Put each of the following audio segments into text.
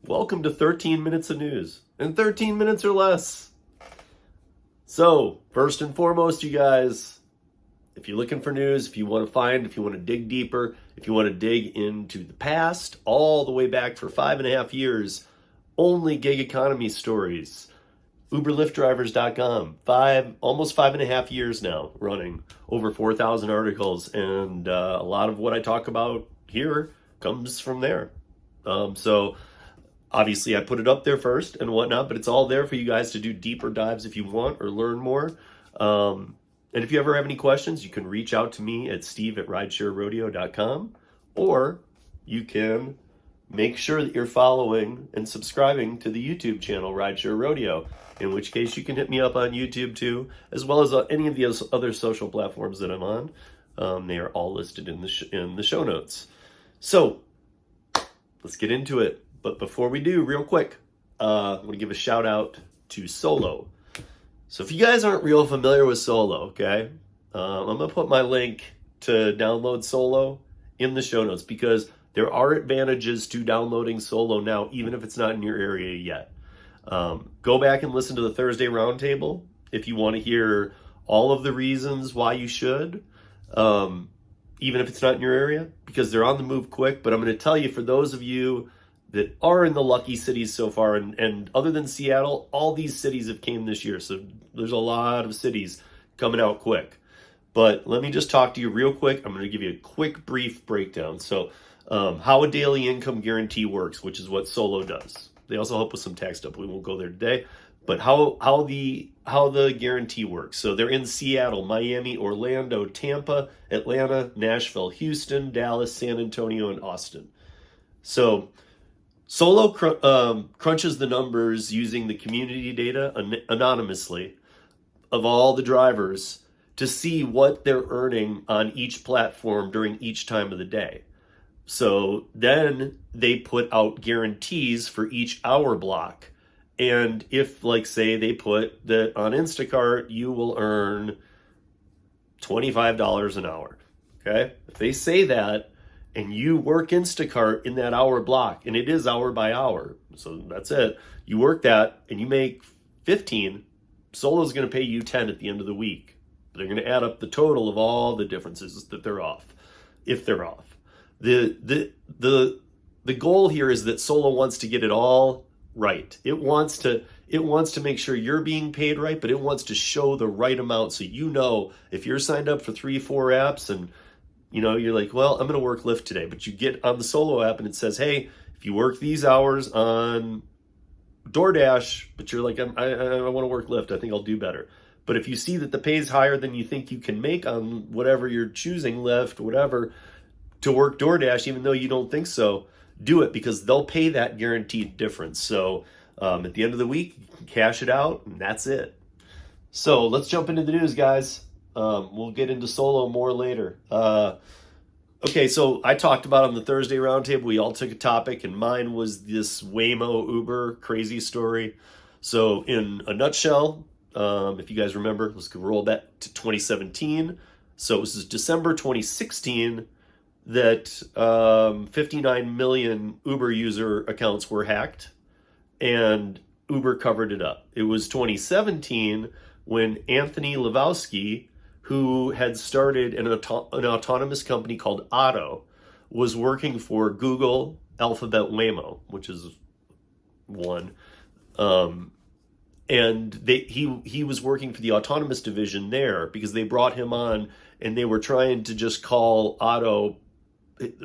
Welcome to 13 minutes of news in 13 minutes or less. So, first and foremost, you guys, if you're looking for news, if you want to dig deeper, if you want to dig into the past, all the way back for 5.5 years, only gig economy stories. UberLiftDrivers.com, almost 5.5 years now running, over 4,000 articles, and a lot of what I talk about here comes from there. So obviously, I put it up there first and whatnot, but it's all there for you guys to do deeper dives if you want or learn more. And if you ever have any questions, you can reach out to me at steve@ridesharerodeo.com, or you can make sure that you're following and subscribing to the YouTube channel Rideshare Rodeo, in which case you can hit me up on YouTube too, as well as any of the other social platforms that I'm on. They are all listed in the show notes. So let's get into it. But before we do, real quick, I want to give a shout out to Solo. So if you guys aren't real familiar with Solo, okay, I'm going to put my link to download Solo in the show notes, because there are advantages to downloading Solo now, even if it's not in your area yet. Go back and listen to the Thursday Roundtable if you want to hear all of the reasons why you should, even if it's not in your area, because they're on the move quick. But I'm going to tell you, for those of you that are in the lucky cities so far, and other than Seattle, all these cities have came this year. So there's a lot of cities coming out quick. But let me just talk to you real quick. I'm going to give you a quick, brief breakdown. So how a daily income guarantee works, which is what Solo does. They also help with some tax stuff. We won't go there today. But how the guarantee works. So they're in Seattle, Miami, Orlando, Tampa, Atlanta, Nashville, Houston, Dallas, San Antonio, and Austin. So Solo crunches the numbers using the community data anonymously of all the drivers to see what they're earning on each platform during each time of the day. So then they put out guarantees for each hour block. And if, like, say they put that on Instacart, you will earn $25 an hour. Okay? If they say that, and you work Instacart in that hour block, and it is hour by hour, so that's it. You work that, and you make 15, Solo's going to pay you 10 at the end of the week. They're going to add up the total of all the differences that they're off, if they're off. The goal here is that Solo wants to get it all right. It wants to make sure you're being paid right, but it wants to show the right amount, so you know if you're signed up for 3-4 apps and you're like, well, I'm going to work Lyft today, but you get on the Solo app and it says, hey, if you work these hours on DoorDash, but you're like, I want to work Lyft, I think I'll do better. But if you see that the pay is higher than you think you can make on whatever you're choosing, Lyft, whatever, to work DoorDash, even though you don't think so, do it, because they'll pay that guaranteed difference. So at the end of the week, you can cash it out, and that's it. So let's jump into the news, guys. We'll get into Solo more later. Okay, so I talked about on the Thursday Roundtable, we all took a topic, and mine was this Waymo Uber crazy story. So in a nutshell, if you guys remember, let's roll back to 2017. So this is December 2016 that 59 million Uber user accounts were hacked, and Uber covered it up. It was 2017 when Anthony Levowski, who had started an autonomous company called Otto, was working for Google, Alphabet, Waymo, which is one. And he was working for the autonomous division there, because they brought him on and they were trying to just call Otto,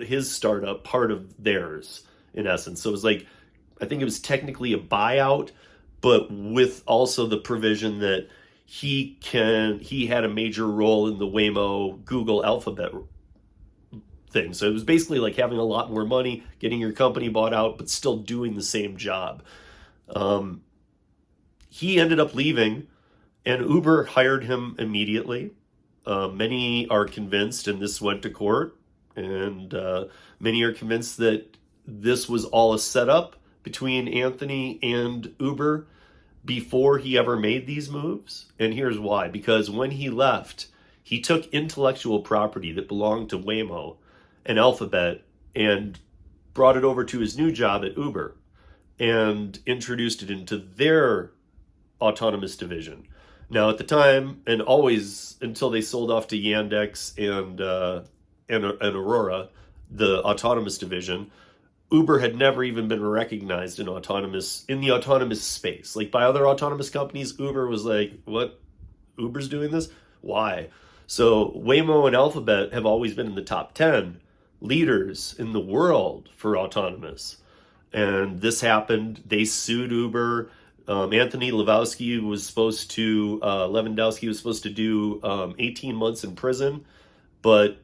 his startup, part of theirs, in essence. So it was like, I think it was technically a buyout, but with also the provision that he had a major role in the Waymo Google Alphabet thing. So it was basically like having a lot more money, getting your company bought out, but still doing the same job. He ended up leaving, and Uber hired him immediately. Many are convinced, and this went to court, and many are convinced that this was all a setup between Anthony and Uber before he ever made these moves. And here's why. Because when he left, he took intellectual property that belonged to Waymo and Alphabet and brought it over to his new job at Uber. and introduced it into their autonomous division. Now, at the time, and always until they sold off to Yandex and Aurora, the autonomous division, Uber had never even been recognized in the autonomous space. Like by other autonomous companies, Uber was like, what? Uber's doing this? Why? So Waymo and Alphabet have always been in the top 10 leaders in the world for autonomous. And this happened. They sued Uber. Anthony Lewandowski was supposed to do 18 months in prison, but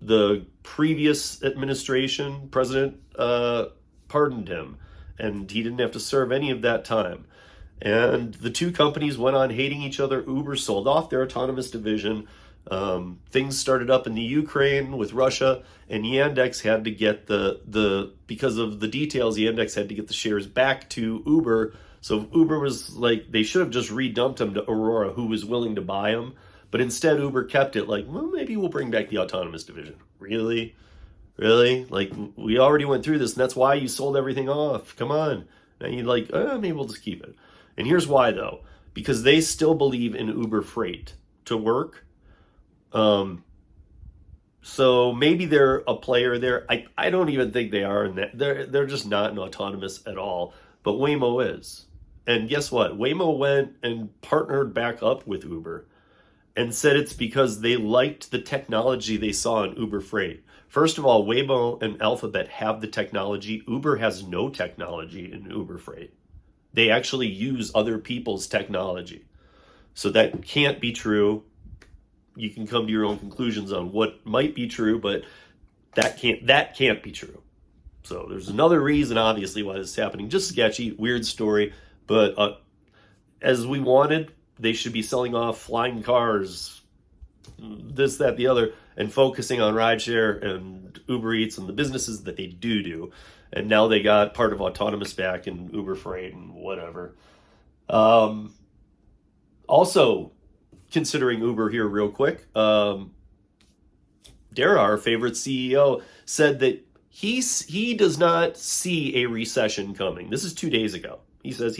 the previous administration president pardoned him, and he didn't have to serve any of that time. And the two companies went on hating each other. Uber sold off their autonomous division. Things started up in the Ukraine with Russia, and Yandex had to get because of the details, Yandex had to get the shares back to Uber. So Uber was like, they should have just redumped them to Aurora, who was willing to buy them. But instead, Uber kept it like, well, maybe we'll bring back the autonomous division. Really? Really? Like, we already went through this, and that's why you sold everything off. Come on. And you're like, maybe we'll just keep it. And here's why, though. Because they still believe in Uber Freight to work. So maybe they're a player there. I don't even think they are in that. They're just not in autonomous at all. But Waymo is. And guess what? Waymo went and partnered back up with Uber and said it's because they liked the technology they saw in Uber Freight. First of all, Waymo and Alphabet have the technology. Uber has no technology in Uber Freight. They actually use other people's technology. So that can't be true. You can come to your own conclusions on what might be true, but that can't be true. So there's another reason, obviously, why this is happening. Just sketchy, weird story. But as we wanted, they should be selling off flying cars, this, that, the other, and focusing on Rideshare and Uber Eats and the businesses that they do. And now they got part of autonomous back in Uber Freight and whatever. Also, considering Uber here real quick, Dara, our favorite CEO, said that he does not see a recession coming. This is 2 days ago. He says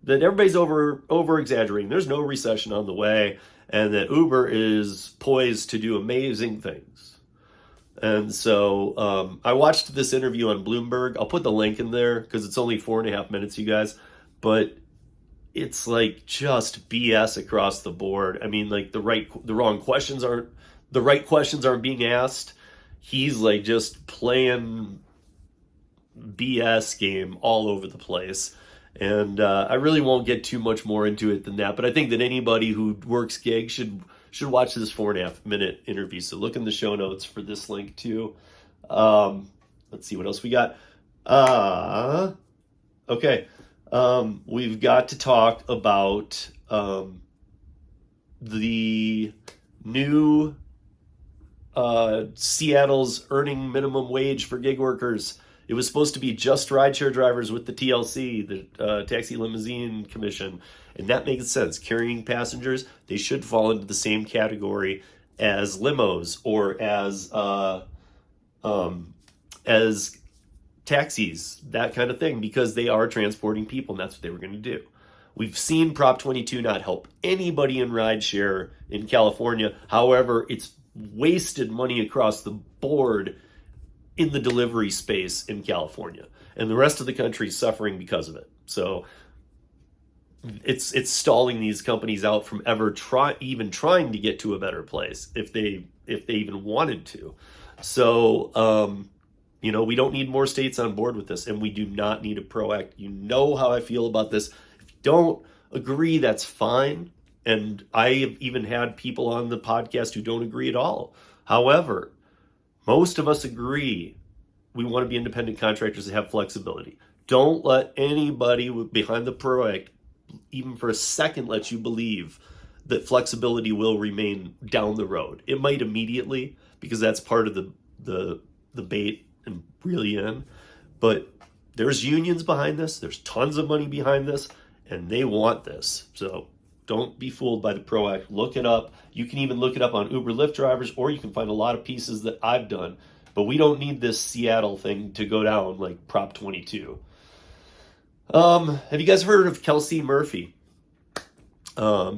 that everybody's over exaggerating. There's no recession on the way, and that Uber is poised to do amazing things. And so I watched this interview on Bloomberg. I'll put the link in there because it's only 4.5 minutes, you guys. But it's like just BS across the board. I mean, like the right questions aren't being asked. He's like just playing BS game all over the place. And I really won't get too much more into it than that. But I think that anybody who works gigs should watch this 4.5 minute interview. So look in the show notes for this link too. Let's see what else we got. Okay. We've got to talk about the new Seattle's earning minimum wage for gig workers. It was supposed to be just rideshare drivers with the TLC, the Taxi Limousine Commission, and that makes sense. Carrying passengers, they should fall into the same category as limos or as taxis, that kind of thing, because they are transporting people, and that's what they were going to do. We've seen Prop 22 not help anybody in rideshare in California. However, it's wasted money across the board in the delivery space in California, and the rest of the country is suffering because of it. So it's stalling these companies out from ever even trying to get to a better place if they even wanted to. So we don't need more states on board with this, and we do not need a PRO Act. You know how I feel about this. If you don't agree, that's fine. And I have even had people on the podcast who don't agree at all. However, most of us agree we want to be independent contractors that have flexibility. Don't let anybody behind the PRO Act even for a second let you believe that flexibility will remain down the road. It might immediately, because that's part of the bait and really in. But there's unions behind this. There's tons of money behind this, and they want this. So don't be fooled by the PRO Act. Look it up. You can even look it up on Uber Lyft drivers, or you can find a lot of pieces that I've done. But we don't need this Seattle thing to go down like Prop 22. Have you guys heard of Kelsey Murphy?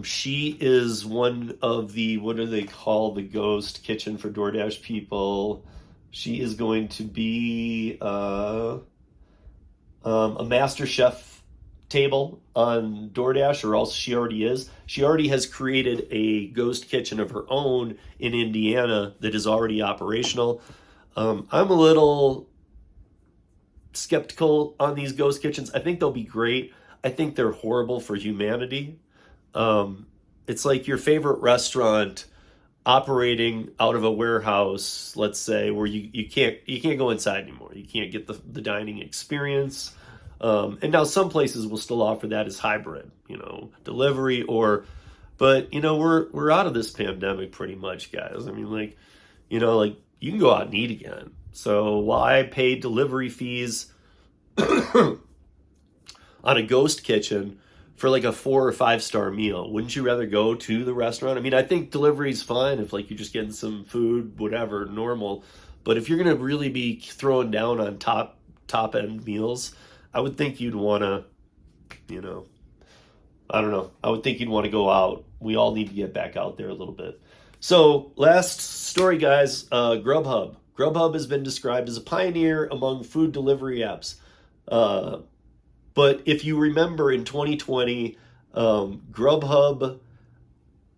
She is one of the, what do they call the ghost kitchen for DoorDash people? She is going to be a MasterChef table on DoorDash, or else she already is. She already has created a ghost kitchen of her own in Indiana that is already operational. I'm a little skeptical on these ghost kitchens. I think they'll be great. I think they're horrible for humanity. It's like your favorite restaurant operating out of a warehouse, let's say, where you can't go inside anymore. You can't get the dining experience. And now some places will still offer that as hybrid, delivery but we're out of this pandemic pretty much, guys. I mean, like you can go out and eat again. So why pay delivery fees on a ghost kitchen for like a 4 or 5 star meal? Wouldn't you rather go to the restaurant? I mean, I think delivery is fine if like you're just getting some food, whatever, normal. But if you're gonna really be throwing down on top end meals, I would think you'd want to, I don't know. I would think you'd want to go out. We all need to get back out there a little bit. So last story, guys. Grubhub. Grubhub has been described as a pioneer among food delivery apps. But if you remember in 2020, Grubhub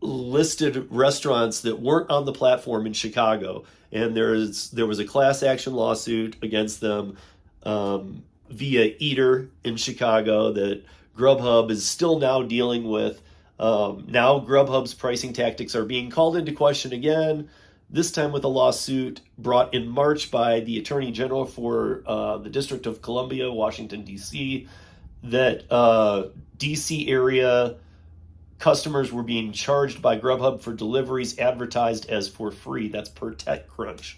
listed restaurants that weren't on the platform in Chicago, and there was a class action lawsuit against them via Eater in Chicago that Grubhub is still now dealing with. Now Grubhub's pricing tactics are being called into question again, this time with a lawsuit brought in March by the Attorney General for the District of Columbia, Washington, D.C., that D.C. area customers were being charged by Grubhub for deliveries advertised as for free. That's per TechCrunch.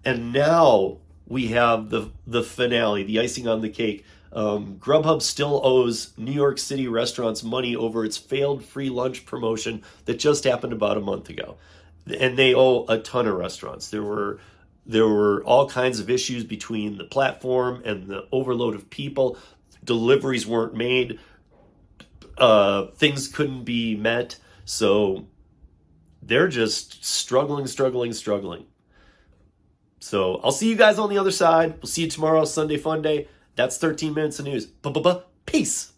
And now we have the finale, the icing on the cake. Grubhub still owes New York City restaurants money over its failed free lunch promotion that just happened about a month ago. And they owe a ton of restaurants. There were all kinds of issues between the platform and the overload of people. Deliveries weren't made. Things couldn't be met. So they're just struggling. So I'll see you guys on the other side. We'll see you tomorrow, Sunday Fun Day. That's 13 minutes of news. Peace.